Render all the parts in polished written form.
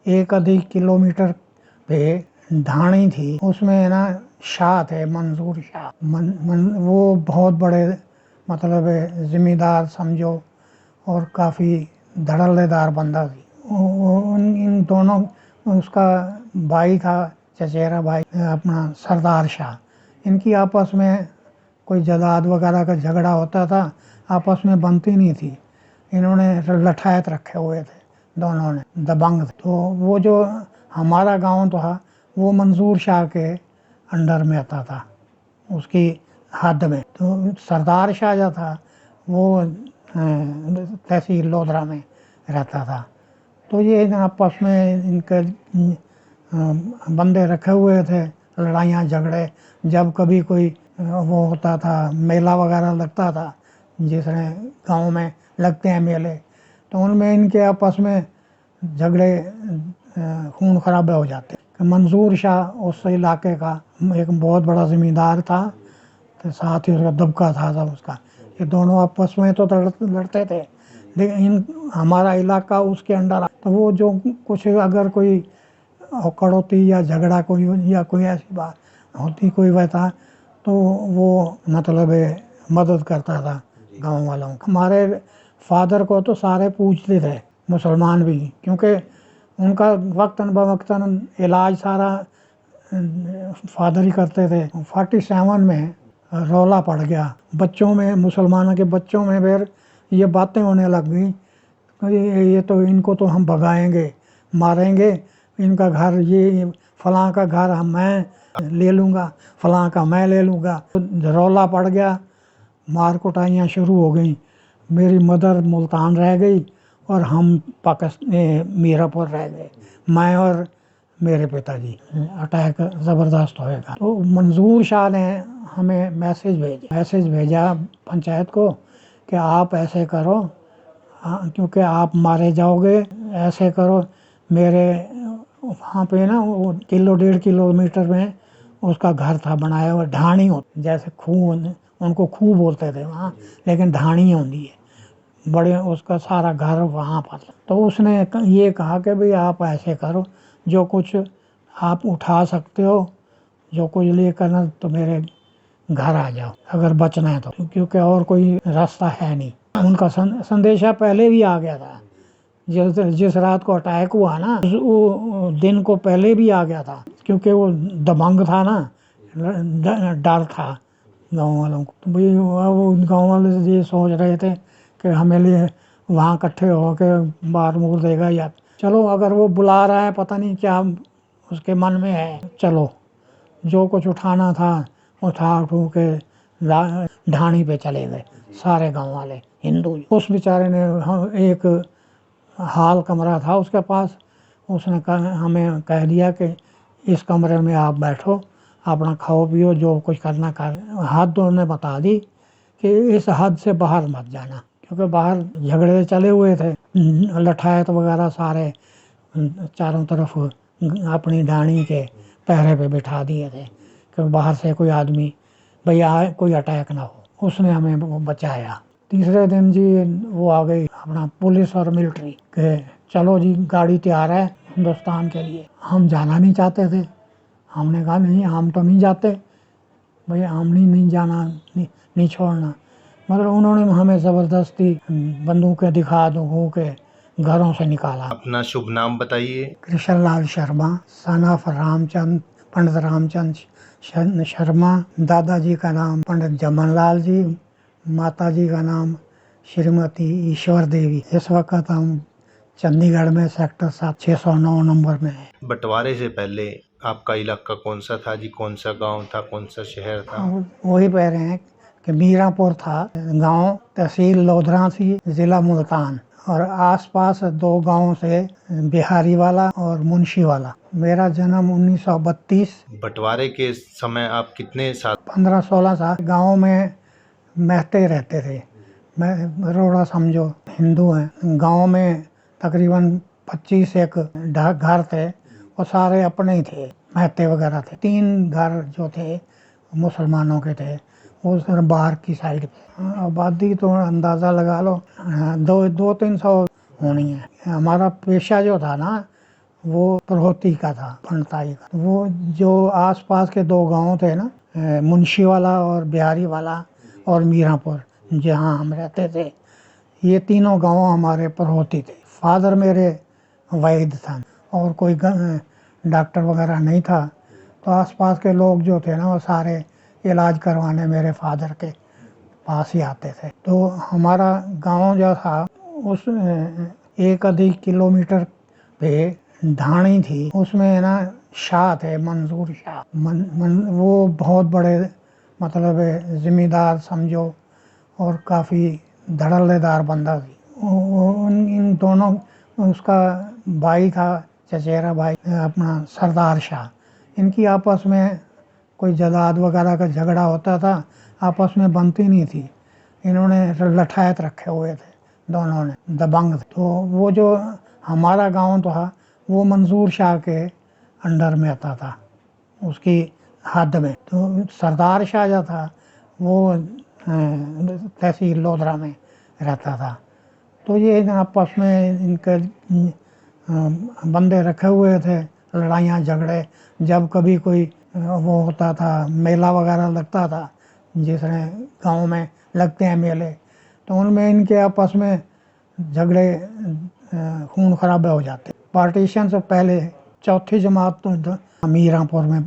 एक अधिक किलोमीटर पे ढाणी थी, उसमें ना शाह थे, मंसूर शाह। वो बहुत बड़े मतलब जिम्मेदार समझो, और काफ़ी धड़ल्लेदार बंदा थी। इन दोनों, उसका भाई था, चचेरा भाई अपना सरदार शाह। इनकी आपस में कोई जायदाद वगैरह का झगड़ा होता था, आपस में बनती नहीं थी। इन्होंने लठायत रखे हुए थे, दोनों ने दबंग थे। तो वो जो हमारा गांव था वो मंसूर शाह के अंडर में आता था, उसकी हद में। तो सरदार शाह जो था वो तहसील लोधरा में रहता था। तो ये आपस में इनके बंदे रखे हुए थे, लड़ाइयाँ झगड़े। जब कभी कोई वो होता था, मेला वगैरह लगता था, जिसमें गांव में लगते हैं मेले, तो उनमें इनके आपस में झगड़े, खून खराबे हो जाते। मंसूर शाह उस इलाके का एक बहुत बड़ा ज़मींदार था, तो साथ ही उसका दबका था सब उसका। ये दोनों आपस में तो लड़ते थे, लेकिन हमारा इलाका उसके अंडर। तो वो जो कुछ अगर कोई औकड़ होती या झगड़ा कोई या कोई ऐसी बात होती कोई वैसा, तो वो मतलब मदद करता था गांव वालों को। हमारे फादर को तो सारे पूछते थे, मुसलमान भी, क्योंकि उनका वक्तन बवक्तन इलाज सारा फादर ही करते थे। 47 में रौला पड़ गया बच्चों में, मुसलमानों के बच्चों में फिर ये बातें होने लग गई, ये तो इनको तो हम भगाएंगे, मारेंगे, इनका घर, ये फलां का घर मैं ले लूँगा, फलां का मैं ले लूँगा। तो रौला पड़ गया, मार कुटाइयाँ शुरू हो गई। मेरी मदर मुल्तान रह गई और हम पाकिस्तान मीरापुर रह गए, मैं और मेरे पिताजी। अटैक ज़बरदस्त होएगा। तो मंसूर शाह ने हमें मैसेज भेजा पंचायत को कि आप ऐसे करो, क्योंकि आप मारे जाओगे, ऐसे करो। मेरे वहाँ पे ना वो 1-1.5 किलोमीटर में उसका घर था बनाया हुआ, ढाणी होती, जैसे खूह, उनको खूह बोलते थे वहाँ, लेकिन ढाणी होती है बड़े, उसका सारा घर वहाँ पर। तो उसने ये कहा कि भाई आप ऐसे करो, जो कुछ आप उठा सकते हो, जो कुछ लेकर ना, तो मेरे घर आ जाओ अगर बचना है तो, क्योंकि और कोई रास्ता है नहीं। उनका संदेशा पहले भी आ गया था, जिस रात को अटैक हुआ ना, वो दिन को पहले भी आ गया था, क्योंकि वो दबंग था ना, डर था गांव वालों को। तो भाई वो गांव वाले ये सोच रहे थे कि हमें लिए वहाँ इकट्ठे हो के मार मूर देगा, या चलो अगर वो बुला रहा है, पता नहीं क्या उसके मन में है, चलो जो कुछ उठाना था उठू के ढाणी पे चले गए सारे गांव वाले हिंदू। उस बेचारे ने एक हाल कमरा था उसके पास, उसने हमें कह दिया कि इस कमरे में आप बैठो, अपना खाओ पियो, जो कुछ करना कर। हद उन्होंने बता दी कि इस हद से बाहर मत जाना, क्योंकि बाहर झगड़े चले हुए थे, लठायत वगैरह सारे चारों तरफ अपनी ढाणी के पहरे पे बिठा दिए थे कि बाहर से कोई आदमी भैया कोई अटैक ना हो। उसने हमें बचाया। तीसरे दिन जी वो आ गई अपना पुलिस और मिलिट्री के, चलो जी गाड़ी तैयार है हिंदुस्तान के लिए। हम जाना नहीं चाहते थे, हमने कहा नहीं हम तो नहीं जाते भैया, हम नहीं जाना, नहीं छोड़ना। मगर उन्होंने हमें ज़बरदस्ती बंदूकें दिखा दो के घरों से निकाला। अपना शुभ नाम बताइए। कृष्ण लाल शर्मा, सन ऑफ रामचंद, पंडित रामचंद शर्मा। दादाजी का नाम पंडित जमन लाल जी, माताजी का नाम श्रीमती ईश्वर देवी। इस वक्त हम चंडीगढ़ में सेक्टर 609 नंबर में है। बंटवारे से पहले आपका इलाका कौन सा था जी? कौन सा गांव था, कौन सा शहर था? वही कह रहे हैं कि मीरापुर था गांव, तहसील लोधरा थी, जिला मुल्तान, और आसपास 2 गांवों से बिहारी वाला और मुंशी वाला। मेरा जन्म 1932। बंटवारे के समय आप कितने साल? 15-16 साल। गांव में महते रहते थे, मैं रोड़ा समझो हिंदू हैं। गांव में तकरीबन 25 एक घर थे, वो सारे अपने ही थे, महते वगैरह थे। 3 घर जो थे मुसलमानों के थे, वो सिर्फ बाहर की साइड पे। आबादी तो अंदाज़ा लगा लो 200-300 होनी है। हमारा पेशा जो था ना, वो प्रहोती का था, फंडताई का। वो जो आसपास के दो गांव थे ना, मुंशी वाला और बिहारी वाला और मीरापुर, जहाँ हम रहते थे, ये तीनों गांव हमारे प्रहोती थे। फादर मेरे वैद्य था और कोई डॉक्टर वगैरह नहीं था, तो आसपास के लोग जो थे ना वो सारे इलाज करवाने मेरे फादर के पास ही आते थे। तो हमारा गांव जो था उस 1 अधिक किलोमीटर पे ढाणी थी, उसमें ना शाह थे, मंजूर शाह। वो बहुत बड़े मतलब जिम्मेदार समझो और काफ़ी धड़ल्लेदार बंदा थी। इन दोनों, उसका भाई था चचेरा भाई अपना सरदार शाह। इनकी आपस में कोई जायदाद वगैरह का झगड़ा होता था, आपस में बनती नहीं थी। इन्होंने लठायत रखे हुए थे दोनों ने, दबंग थे। तो वो जो हमारा गांव था वो मंजूर शाह के अंडर में आता था, उसकी हद में। तो सरदार शाह जो था वो तहसील लोधरा में रहता था। तो ये आपस में इनके बंदे रखे हुए थे, लड़ाइयाँ झगड़े। जब कभी कोई वो होता था, मेला वगैरह लगता था, जिसमें गांव में लगते हैं मेले, तो उनमें इनके आपस में झगड़े, खून खराबे हो जाते। पार्टीशन से पहले चौथी जमात तो मीरापुर में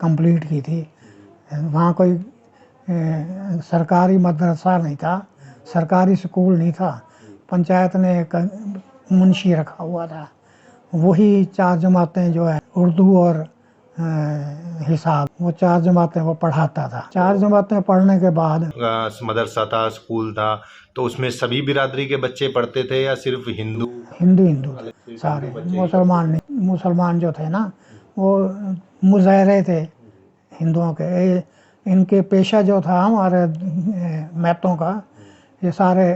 कंप्लीट की थी। वहाँ कोई सरकारी मदरसा नहीं था, सरकारी स्कूल नहीं था। पंचायत ने एक मुंशी रखा हुआ था, वही 4 जमातें जो है उर्दू और हिसाब, वो 4 जमातें वो पढ़ाता था। 4 जमातें पढ़ने के बाद मदरसा था, स्कूल था, तो उसमें सभी बिरादरी के बच्चे पढ़ते थे या सिर्फ हिंदू? हिंदू थे सारे, मुसलमान नहीं। मुसलमान जो थे ना वो मुजाहरे थे हिंदुओं के। इनके पेशा जो था हमारे मैतों का, ये सारे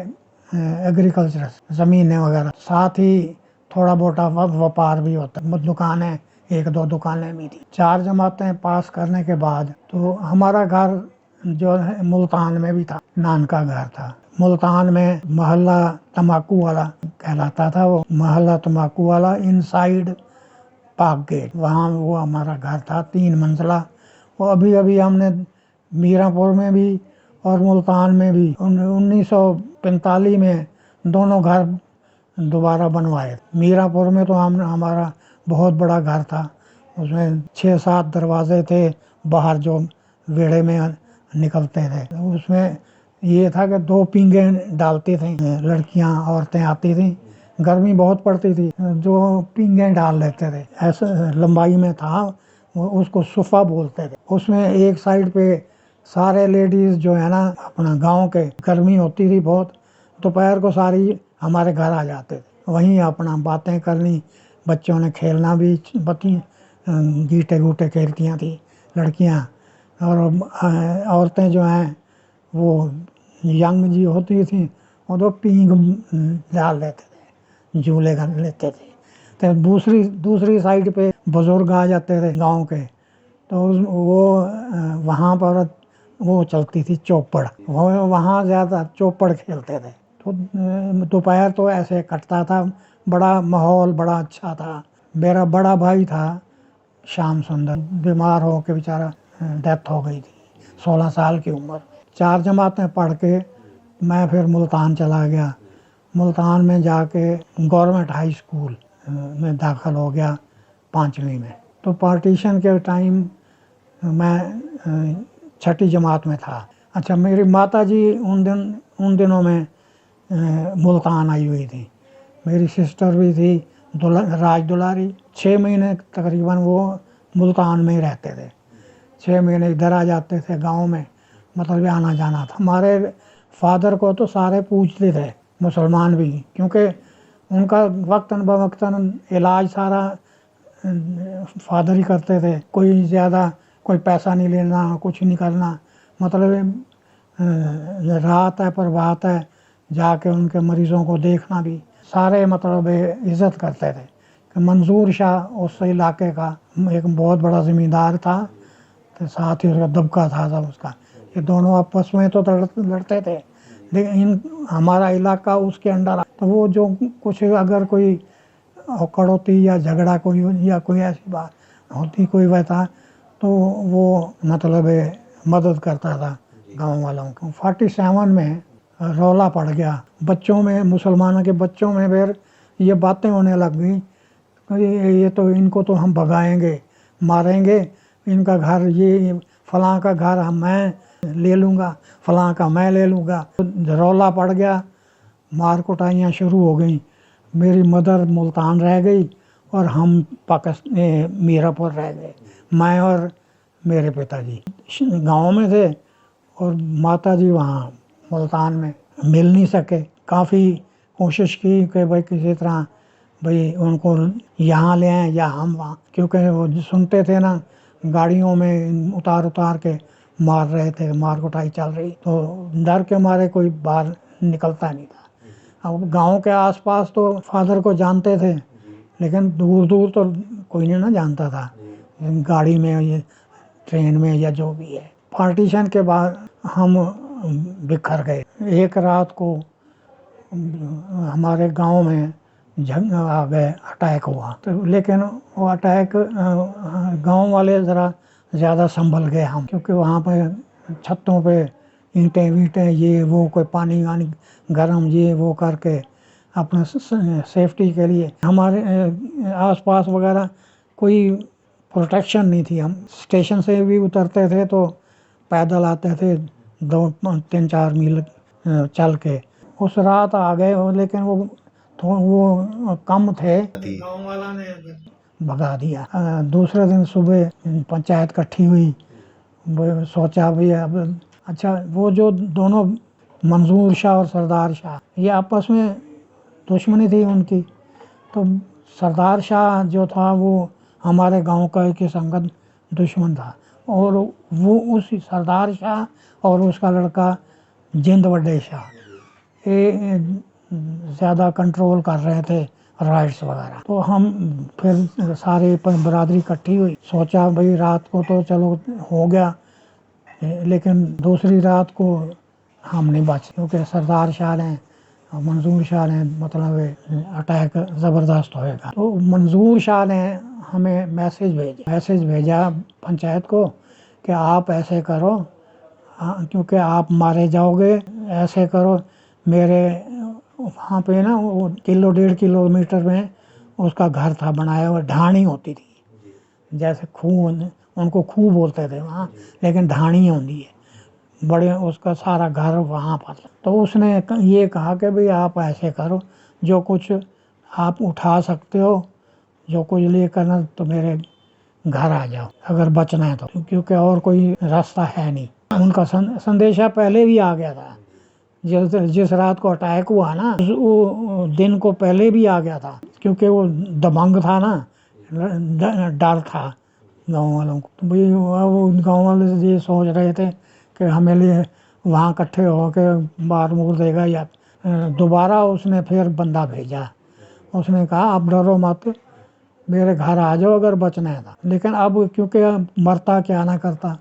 एग्रीकल्चर, ज़मीनें वगैरह, साथ ही थोड़ा मोटा व्यापार भी होता, दुकानें, 1-2 दुकानें भी थी। 4 जमातें पास करने के बाद तो हमारा घर जो है मुल्तान में भी था, नान का घर था। मुल्तान में मोहल्ला तम्बाकू वाला कहलाता था। वो मोहल्ला तम्बाकू वाला इनसाइड पाक गेट, वहाँ वो हमारा घर था, 3 मंजिला। वो अभी अभी हमने मीरापुर में भी और मुल्तान में भी 1945 में दोनों घर दोबारा बनवाए। मीरापुर में तो हमारा बहुत बड़ा घर था, उसमें 6-7 दरवाजे थे बाहर जो वेड़े में निकलते थे। उसमें ये था कि 2 पींगे डालते थे, लड़कियां औरतें आती थी, गर्मी बहुत पड़ती थी, जो पींगे डाल लेते थे, ऐसे लंबाई में था। उसको सुफा बोलते थे। उसमें एक साइड पे सारे लेडीज जो है ना अपना गांव के, गर्मी होती थी बहुत, दोपहर को सारी हमारे घर आ जाते थे, वहीं अपना बातें करनी, बच्चों ने खेलना भी, गीटे गूटे खेलती थी लड़कियां। और औरतें जो हैं वो यंग जी होती थी, वो तो पींग डाल लेते थे, झूले कर लेते थे। तो दूसरी साइड पे बुजुर्ग आ जाते थे गांव के, तो वो वहाँ पर वो चलती थी चौपड़, वो वहाँ ज़्यादा चौपड़ खेलते थे। तो दोपहर तो ऐसे कटता था, बड़ा माहौल बड़ा अच्छा था। मेरा बड़ा भाई था श्याम सुंदर, बीमार हो के बेचारा डेथ हो गई थी, 16 साल की उम्र। 4 जमातें पढ़ के मैं फिर मुल्तान चला गया। मुल्तान में जाके गवर्नमेंट हाई स्कूल में दाखिल हो गया 5वीं में। तो पार्टीशन के टाइम मैं 6ठी जमात में था। अच्छा, मेरी माता जी उन दिनों में मुल्तान आई हुई थी। मेरी सिस्टर भी थी राज दुलारी। 6 महीने तकरीबन वो मुल्तान में ही रहते थे। 6 महीने इधर आ जाते थे गांव में, मतलब आना जाना था। हमारे फादर को तो सारे पूछते थे, मुसलमान भी, क्योंकि उनका वक्तन बवक्तन इलाज सारा फादर ही करते थे। कोई ज़्यादा कोई पैसा नहीं लेना, कुछ नहीं करना, मतलब रात है पर बात है, जाके उनके मरीज़ों को देखना भी, सारे मतलब इज़्ज़त करते थे। कि मंजूर शाह उस इलाके का एक बहुत बड़ा ज़मींदार था, तो साथ ही उसका दबका था सब उसका। ये दोनों आपस में तो लड़ते थे, लेकिन हमारा इलाका उसके अंडर। तो वो जो कुछ अगर कोई कड़ौती या झगड़ा कोई या कोई ऐसी बात होती कोई वैसा, तो वो मतलब मदद करता था गांव वालों को। 47 में रौला पड़ गया बच्चों में, मुसलमानों के बच्चों में फिर ये बातें होने लग गई, ये तो इनको तो हम भगाएंगे, मारेंगे, इनका घर, ये फलां का घर मैं ले लूँगा, फलां का मैं ले लूँगा। रौला पड़ गया, मार कुटाइयाँ शुरू हो गई। मेरी मदर मुल्तान रह गई और हम पाकिस्तान मीरापुर रह गए, मैं और मेरे पिताजी गांव में थे और माताजी वहाँ मुल्तान में। मिल नहीं सके, काफ़ी कोशिश की कि भाई किसी तरह भाई उनको यहाँ ले आएँ या हम वहाँ, क्योंकि वो सुनते थे ना गाड़ियों में उतार के मार रहे थे, मार कुटाई चल रही, तो डर के मारे कोई बाहर निकलता नहीं था। अब गांव के आसपास तो फादर को जानते थे, लेकिन दूर दूर तो कोई नहीं ना जानता था, गाड़ी में ये ट्रेन में या जो भी है। पार्टीशन के बाद हम बिखर गए। एक रात को हमारे गांव में जंग आ गए, अटैक हुआ, तो लेकिन वो अटैक गांव वाले ज़रा ज़्यादा संभल गए हम, क्योंकि वहाँ पे छतों पे ईंटें वीटें ये वो, कोई पानी वानी गर्म ये वो करके अपने सेफ्टी के लिए। हमारे आसपास वगैरह कोई प्रोटेक्शन नहीं थी। हम स्टेशन से भी उतरते थे तो पैदल आते थे 2-3-4 मील चल के। उस रात आ गए, लेकिन वो कम थे, गाँव वाला ने भगा दिया। दूसरे दिन सुबह पंचायत इकट्ठी हुई, सोचा भी अब अच्छा, वो जो दोनों मंजूर शाह और सरदार शाह, ये आपस में दुश्मनी थी उनकी, तो सरदार शाह जो था वो हमारे गांव का एक संगत दुश्मन था, और वो उस सरदार शाह और उसका लड़का जिंद वड्डे शाह ये ज़्यादा कंट्रोल कर रहे थे राइट्स वगैरह। तो हम फिर सारे बरादरी इकट्ठी हुई, सोचा भाई रात को तो चलो हो गया, लेकिन दूसरी रात को हम नहीं बचे, क्योंकि सरदार शाह ने, मंजूर शाह ने मतलब अटैक ज़बरदस्त होएगा। तो मंजूर शाह ने हमें मैसेज भेजा पंचायत को कि आप ऐसे करो, क्योंकि आप मारे जाओगे, ऐसे करो, मेरे वहाँ पे ना वो 1-1.5 किलोमीटर में उसका घर था बनाया हुआ, ढाणी होती थी, जैसे खूह, उनको खूह बोलते थे वहाँ, लेकिन ढाणी होती है बड़े, उसका सारा घर वहाँ पर। तो उसने ये कहा कि भाई आप ऐसे करो, जो कुछ आप उठा सकते हो, जो कुछ लेकर ना, तो मेरे घर आ जाओ अगर बचना है तो, क्योंकि और कोई रास्ता है नहीं। उनका संदेशा पहले भी आ गया था, जिस रात को अटैक हुआ ना, वो दिन को पहले भी आ गया था, क्योंकि वो दबंग था ना, डर था गांव वालों को। तो भाई वो गांव वाले ये सोच रहे थे कि हमें लिए वहाँ इकट्ठे हो के मार मूर देगा, या दोबारा उसने फिर बंदा भेजा, उसने कहा आप डरो मत, मेरे घर आ जाओ अगर बचना है था। लेकिन अब क्योंकि मरता क्या ना करता,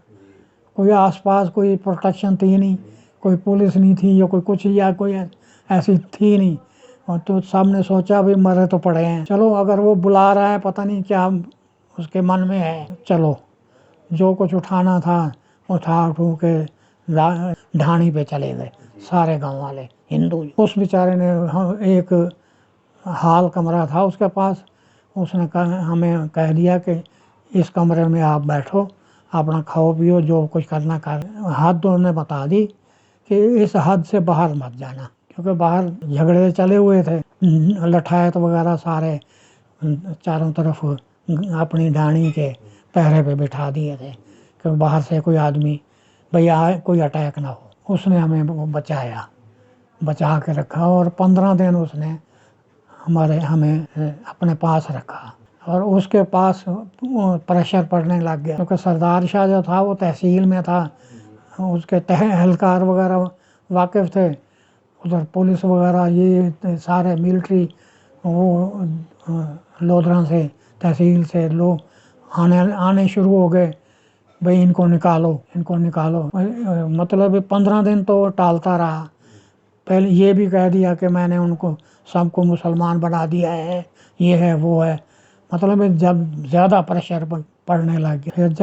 कोई आसपास कोई प्रोटेक्शन थी नहीं, कोई पुलिस नहीं थी, या कोई कुछ, या कोई ऐसी थी नहीं, और तो सब ने सोचा भी मरे तो पड़े हैं, चलो अगर वो बुला रहा है, पता नहीं क्या उसके मन में है, चलो जो कुछ उठाना था उठू के ढाणी पे चले गए सारे गांव वाले हिंदू। उस बेचारे ने एक हाल कमरा था उसके पास, उसने हमें कह दिया कि इस कमरे में आप बैठो, अपना खाओ पियो, जो कुछ करना कर। हद उन्होंने बता दी कि इस हद से बाहर मत जाना, क्योंकि बाहर झगड़े चले हुए थे, लठायत वगैरह सारे चारों तरफ अपनी ढाणी के पहरे पे बिठा दिए थे कि बाहर से कोई आदमी भाई आए, कोई अटैक ना हो। उसने हमें बचा के रखा, और 15 दिन उसने हमें अपने पास रखा, और उसके पास प्रेशर पड़ने लग गया, क्योंकि सरदार शाह जो था वो तहसील में था, उसके एहलकार वगैरह वाकिफ़ थे, उधर पुलिस वगैरह ये सारे मिलिट्री, वो लोधरा से तहसील से लोग आने शुरू हो गए, भाई इनको निकालो। मतलब 15 दिन तो टालता रहा, पहले ये भी कह दिया कि मैंने उनको सबको मुसलमान बना दिया है, ये है वो है। मतलब जब ज़्यादा प्रेशर पड़ने लग गया, फिर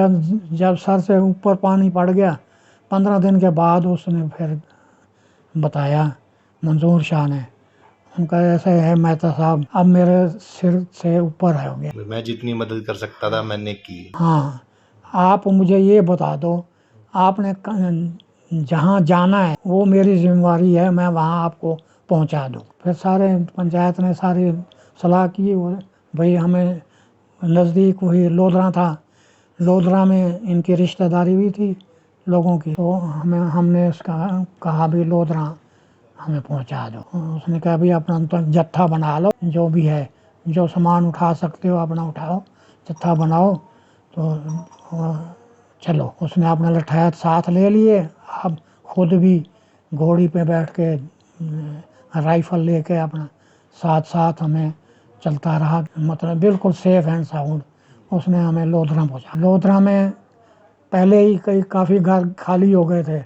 जब सर से ऊपर पानी पड़ गया, 15 दिन के बाद उसने फिर बताया, मंजूर शाह ने, उनका ऐसे है मेहता साहब, अब मेरे सिर से ऊपर है हो गया। मैं जितनी मदद कर सकता था मैंने की। हाँ, आप मुझे ये बता दो, आपने जहाँ जाना है वो मेरी जिम्मेवारी है, मैं वहाँ आपको पहुँचा दूँ। फिर सारे पंचायत ने सारी सलाह की, भाई हमें नज़दीक वही लोधरा था, लोधरा में इनकी रिश्तेदारी भी थी लोगों की, तो हमने उसका कहा भी लोधरा हमें पहुंचा दो। उसने कहा भी अपना तो जत्था बना लो, जो भी है, जो सामान उठा सकते हो अपना उठाओ, जत्था बनाओ तो चलो। उसने अपना लठायत साथ ले लिए, अब खुद भी घोड़ी पे बैठ के राइफल लेके अपना साथ साथ हमें चलता रहा, मतलब बिल्कुल सेफ एंड साउंड। उसने हमें लोधरा पहुंचा। लोधरा में पहले ही कई काफ़ी घर खाली हो गए थे,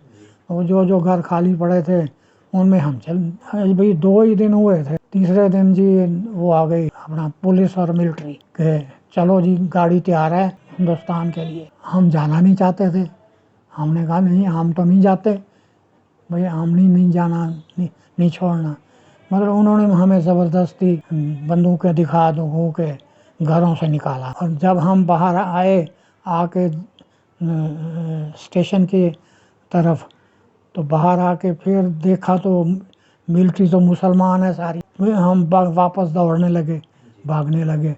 और जो घर खाली पड़े थे उनमें हम चल भाई 2 ही दिन हुए थे, तीसरे दिन जी वो आ गई अपना पुलिस और मिलिट्री के, चलो जी गाड़ी तैयार है हिंदुस्तान के लिए। हम जाना नहीं चाहते थे, हमने कहा नहीं हम तो नहीं जाते भाई, हम नहीं जाना, नहीं छोड़ना। मगर उन्होंने हमें ज़बरदस्ती बंदूकें दिखा दो के घरों से निकाला, और जब हम बाहर आए आके स्टेशन की तरफ, तो बाहर आके फिर देखा तो मिलिट्री तो मुसलमान है सारी। हम वापस दौड़ने लगे, भागने लगे,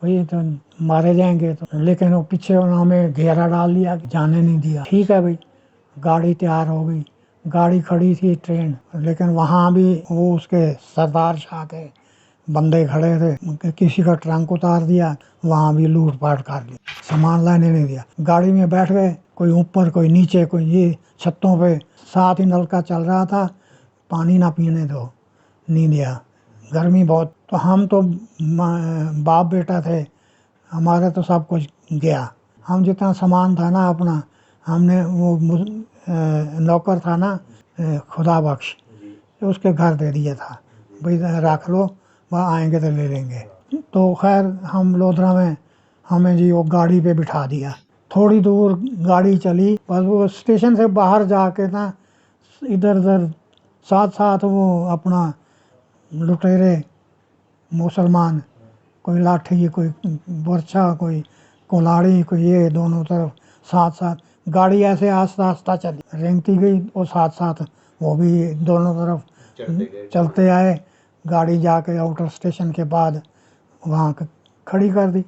भाई तो मारे जाएंगे तो, लेकिन वो पीछे हमें घेरा डाल दिया, जाने नहीं दिया। ठीक है भाई, गाड़ी तैयार हो गई, गाड़ी खड़ी थी ट्रेन, लेकिन वहाँ भी वो उसके सरदार शाह के बंदे खड़े थे, किसी का ट्रंक उतार दिया, वहाँ भी लूट पाट कर ली, सामान लाने नहीं दिया। गाड़ी में बैठ गए, कोई ऊपर कोई नीचे, कोई ये छतों पे, साथ ही नलका चल रहा था, पानी ना पीने दो, नहीं दिया, गर्मी बहुत। तो हम तो बाप बेटा थे, हमारा तो सब कुछ गया। हम जितना सामान था ना अपना, हमने वो नौकर था ना खुदा बख्श, उसके घर दे दिया था, भाई रख लो, वह आएंगे तो ले लेंगे। तो खैर हम लोधरा में हमें जी वो गाड़ी पे बिठा दिया, थोड़ी दूर गाड़ी चली, बस वो स्टेशन से बाहर जाके ना इधर उधर साथ साथ वो अपना लुटेरे मुसलमान, कोई लाठी, कोई बर्छा, कोई कुल्हाड़ी, कोई ये, दोनों तरफ साथ साथ गाड़ी ऐसे आस्ता आस्ता चली, रेंगती गई, और साथ साथ वो भी दोनों तरफ चलते आए। गाड़ी जाके आउटर स्टेशन के बाद वहाँ खड़ी कर दी,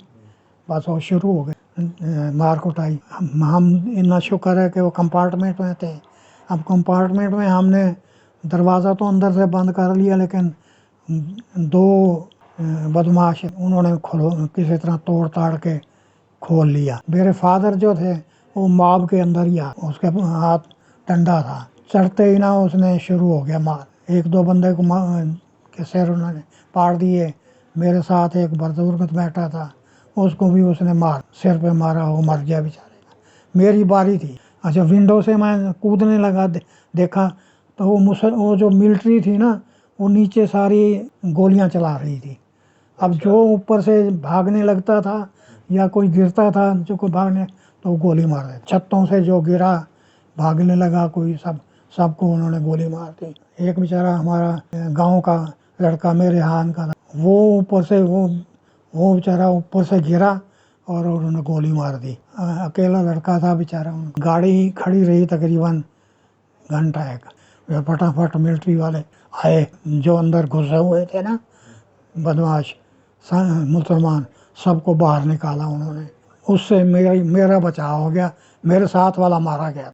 बस वो शुरू हो गए मार कुटाई। हम इतना शुक्र है कि वो कंपार्टमेंट में थे। अब कंपार्टमेंट में हमने दरवाज़ा तो अंदर से बंद कर लिया, लेकिन 2 बदमाश उन्होंने किसी तरह तोड़ ताड़ के खोल लिया। मेरे फादर जो थे वो माब के अंदर ही उसके हाथ डंडा था, चढ़ते ही ना उसने शुरू हो गया मार। 1-2 बंदे को के सिर उन्होंने पाड़ दिए। मेरे साथ एक बुजुर्ग बैठा था, उसको भी उसने सिर पे मारा, वो मर गया बेचारे का। मेरी बारी थी। अच्छा, विंडो से मैं कूदने लगा, देखा तो वो जो मिलिट्री थी ना, वो नीचे सारी गोलियां चला रही थी। अब जो ऊपर से भागने लगता था या कोई गिरता था जो कोई भागने, तो वो गोली मार देते। छतों से जो गिरा भागने लगा कोई, सबको उन्होंने गोली मार दी। एक बेचारा हमारा गांव का लड़का मेरे हान का था, वो ऊपर से वो बेचारा ऊपर से गिरा और उन्होंने गोली मार दी। अकेला लड़का था बेचारा। गाड़ी खड़ी रही तकरीबन घंटा एक, फटाफट मिलिट्री वाले आए, जो अंदर घुसे हुए थे ना बदमाश मुसलमान, सबको बाहर निकाला उन्होंने। उससे मेरा बचाव हो गया, मेरे साथ वाला मारा गया।